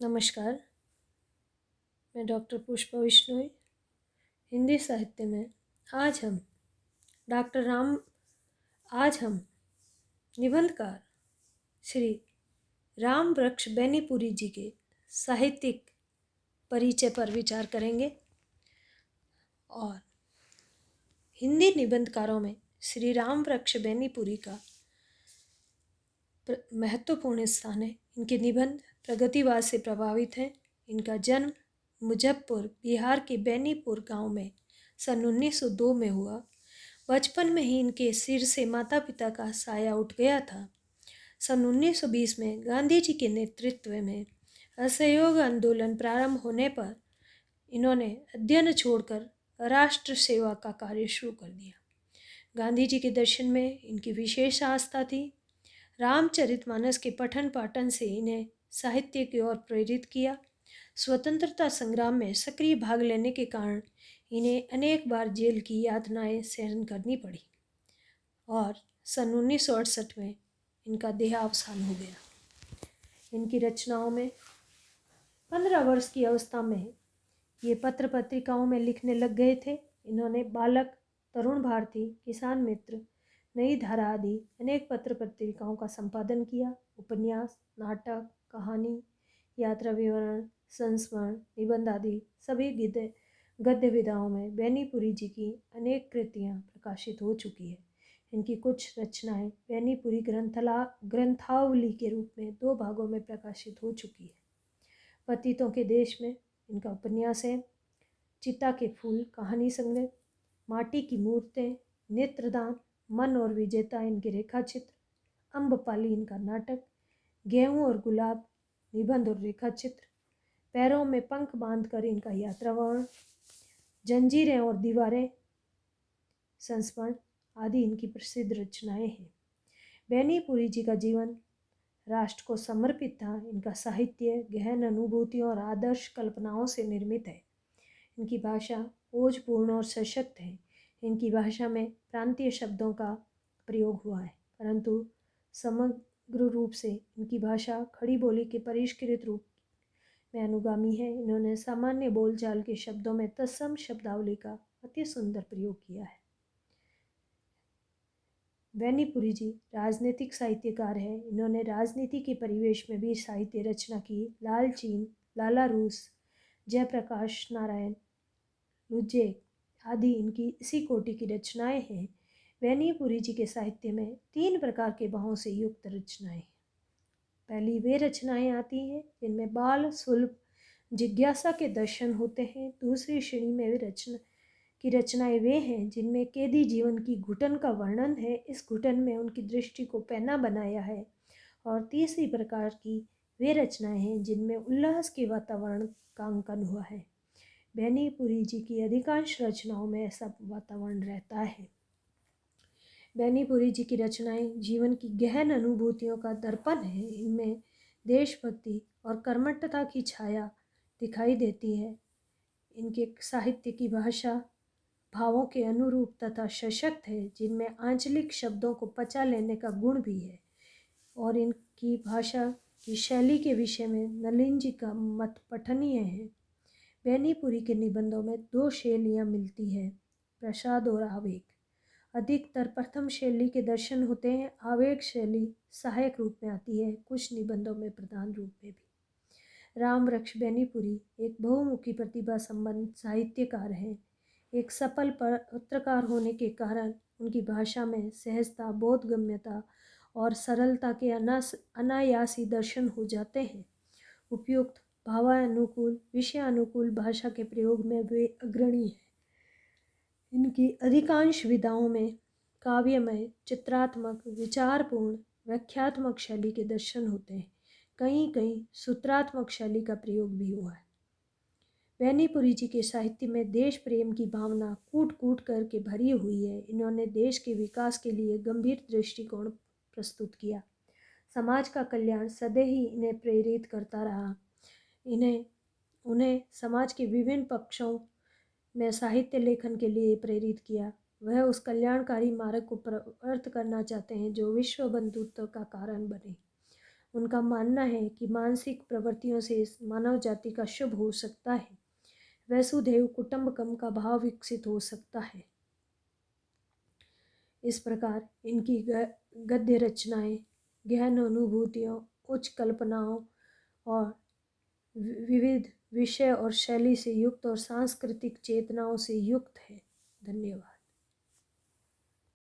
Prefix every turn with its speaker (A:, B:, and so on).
A: नमस्कार, मैं डॉक्टर पुष्पा विश्नोई। हिंदी साहित्य में आज हम डॉक्टर राम आज हम निबंधकार श्री राम वृक्ष बेनीपुरी जी के साहित्यिक परिचय पर विचार करेंगे और हिंदी निबंधकारों में श्री राम वृक्ष बेनीपुरी का महत्वपूर्ण स्थान है। इनके निबंध प्रगतिवाद से प्रभावित हैं। इनका जन्म मुजफ्फरपुर बिहार के बेनीपुर गांव में सन 1902 में हुआ। बचपन में ही इनके सिर से माता पिता का साया उठ गया था। सन 1920 में गांधी जी के नेतृत्व में असहयोग आंदोलन प्रारंभ होने पर इन्होंने अध्ययन छोड़कर राष्ट्र सेवा का कार्य शुरू कर दिया। गांधी जी के दर्शन में इनकी विशेष आस्था थी। रामचरितमानस के पठन पाठन से इन्हें साहित्य की ओर प्रेरित किया। स्वतंत्रता संग्राम में सक्रिय भाग लेने के कारण इन्हें अनेक बार जेल की यातनाएं सहन करनी पड़ी और सन 1968 में इनका देहावसान हो गया। इनकी रचनाओं में 15 वर्ष की अवस्था में ये पत्र पत्रिकाओं में लिखने लग गए थे। इन्होंने बालक, तरुण भारती, किसान मित्र, नई धारा आदि अनेक पत्र पत्रिकाओं का संपादन किया। उपन्यास, नाटक, कहानी, यात्रा विवरण, संस्मरण, निबंध आदि सभी गद्य विधाओं में बेनीपुरी जी की अनेक कृतियाँ प्रकाशित हो चुकी है। इनकी कुछ रचनाएं बेनीपुरी ग्रंथावली के रूप में 2 भागों में प्रकाशित हो चुकी है। पतितों के देश में इनका उपन्यास है। चिता के फूल कहानी संग्रह, माटी की मूर्तें, नेत्रदान, मन और विजेता इनके रेखाचित्र, अम्बपाली इनका नाटक, गेहूं और गुलाब निबंध और रेखाचित्र, पैरों में पंख बांधकर इनका यात्रा वर्णन, जंजीरें और दीवारें संस्मरण आदि इनकी प्रसिद्ध रचनाएं हैं। बेनीपुरी जी का जीवन राष्ट्र को समर्पित था। इनका साहित्य गहन अनुभूतियों और आदर्श कल्पनाओं से निर्मित है। इनकी भाषा ओजपूर्ण और सशक्त है। इनकी भाषा में प्रांतीय शब्दों का प्रयोग हुआ है, परंतु समग्र रूप से इनकी भाषा खड़ी बोली के परिष्कृत रूप में अनुगामी है। इन्होंने सामान्य बोलचाल के शब्दों में तत्सम शब्दावली का अति सुंदर प्रयोग किया है। बेनीपुरी जी राजनीतिक साहित्यकार हैं। इन्होंने राजनीति के परिवेश में भी साहित्य रचना की। लाल चीन, लाला रूस, जयप्रकाश नारायण, लुजे आदि इनकी इसी कोटि की रचनाएं हैं। बेनीपुरी जी के साहित्य में 3 प्रकार के भावों से युक्त रचनाएं हैं। पहली वे रचनाएं आती हैं जिनमें बाल सुलभ जिज्ञासा के दर्शन होते हैं। दूसरी श्रेणी में रचनाएं वे हैं जिनमें कैदी जीवन की घुटन का वर्णन है। इस घुटन में उनकी दृष्टि को पैना बनाया है। और तीसरी प्रकार की वे रचनाएं हैं जिनमें उल्लास के वातावरण का अंकन हुआ है। बेनीपुरी जी की अधिकांश रचनाओं में ऐसा वातावरण रहता है। बेनीपुरी जी की रचनाएं जीवन की गहन अनुभूतियों का दर्पण है। इनमें देशभक्ति और कर्मठता की छाया दिखाई देती है। इनके साहित्य की भाषा भावों के अनुरूप तथा सशक्त है, जिनमें आंचलिक शब्दों को पचा लेने का गुण भी है। और इनकी भाषा की शैली के विषय में नलिन जी का मत पठनीय है। बेनीपुरी के निबंधों में 2 शैलियाँ मिलती हैं, प्रसाद और आवेग। अधिकतर प्रथम शैली के दर्शन होते हैं। आवेग शैली सहायक रूप में आती है, कुछ निबंधों में प्रधान रूप में भी। राम वृक्ष बेनीपुरी एक बहुमुखी प्रतिभा संपन्न साहित्यकार हैं। एक सफल पत्रकार होने के कारण उनकी भाषा में सहजता, बोधगम्यता और सरलता के अनायासी दर्शन हो जाते हैं। उपयुक्त भावानुकूल, विषयानुकूल भाषा के प्रयोग में वे अग्रणी हैं। इनकी अधिकांश विधाओं में काव्यमय, चित्रात्मक, विचारपूर्ण, व्याख्यात्मक शैली के दर्शन होते हैं। कहीं कहीं सूत्रात्मक शैली का प्रयोग भी हुआ है। बेनीपुरी जी के साहित्य में देश प्रेम की भावना कूट कूट करके भरी हुई है। इन्होंने देश के विकास के लिए गंभीर दृष्टिकोण प्रस्तुत किया। समाज का कल्याण सदैव ही इन्हें प्रेरित करता रहा। उन्हें समाज के विभिन्न पक्षों में साहित्य लेखन के लिए प्रेरित किया। वह उस कल्याणकारी मार्ग को प्रवर्त करना चाहते हैं जो विश्व बंधुत्व का कारण बने। उनका मानना है कि मानसिक प्रवृत्तियों से मानव जाति का शुभ हो सकता है, वसुधैव कुटुंबकम का भाव विकसित हो सकता है। इस प्रकार इनकी गद्य रचनाएं गहन अनुभूतियों, उच्च कल्पनाओं और विविध विषय और शैली से युक्त और सांस्कृतिक चेतनाओं से युक्त है। धन्यवाद।